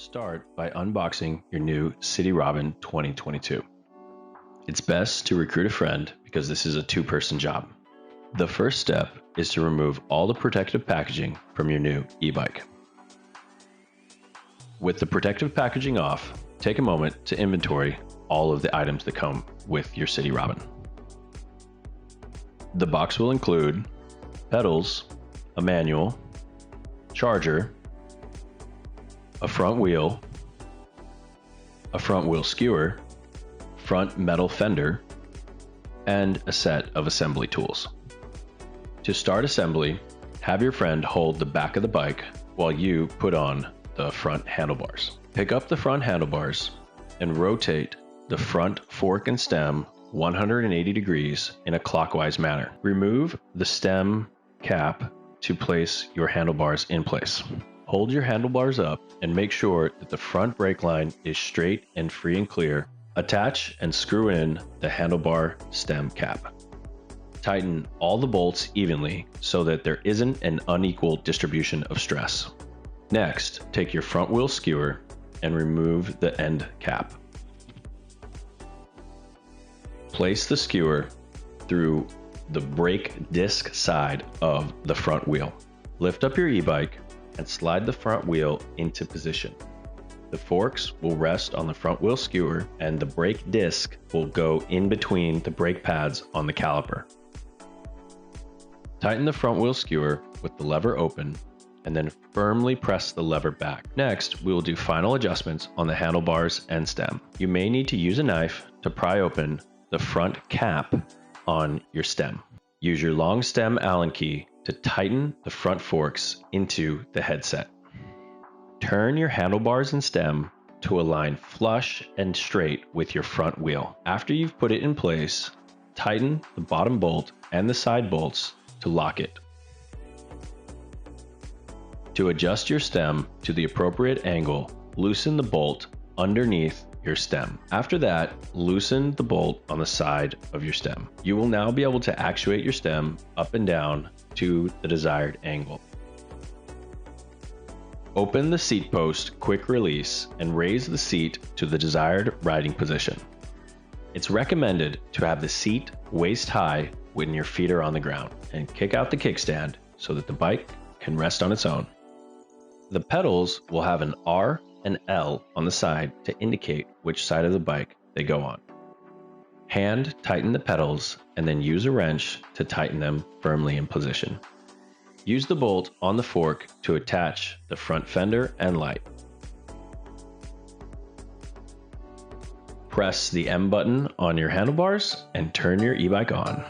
Start by unboxing your new City Robin 2022. It's best to recruit a friend because this is a two-person job. The first step is to remove all the protective packaging from your new e-bike. With the protective packaging off, take a moment to inventory all of the items that come with your City Robin. The box will include pedals, a manual, charger, a front wheel skewer, front metal fender, and a set of assembly tools. To start assembly, have your friend hold the back of the bike while you put on the front handlebars. Pick up the front handlebars and rotate the front fork and stem 180 degrees in a clockwise manner. Remove the stem cap to place your handlebars in place. Hold your handlebars up and make sure that the front brake line is straight and free and clear. Attach and screw in the handlebar stem cap. Tighten all the bolts evenly so that there isn't an unequal distribution of stress. Next, take your front wheel skewer and remove the end cap. Place the skewer through the brake disc side of the front wheel. Lift up your e-bike and slide the front wheel into position. The forks will rest on the front wheel skewer and the brake disc will go in between the brake pads on the caliper. Tighten the front wheel skewer with the lever open and then firmly press the lever back. Next, we will do final adjustments on the handlebars and stem. You may need to use a knife to pry open the front cap on your stem. Use your long stem Allen key to tighten the front forks into the headset. Turn your handlebars and stem to align flush and straight with your front wheel. After you've put it in place, tighten the bottom bolt and the side bolts to lock it. To adjust your stem to the appropriate angle, loosen the bolt underneath your stem. After that, loosen the bolt on the side of your stem. You will now be able to actuate your stem up and down to the desired angle. Open the seat post quick release and raise the seat to the desired riding position. It's recommended to have the seat waist high when your feet are on the ground and kick out the kickstand so that the bike can rest on its own. The pedals will have an R and L on the side to indicate which side of the bike they go on. Hand tighten the pedals and then use a wrench to tighten them firmly in position. Use the bolt on the fork to attach the front fender and light. Press the M button on your handlebars and turn your e-bike on.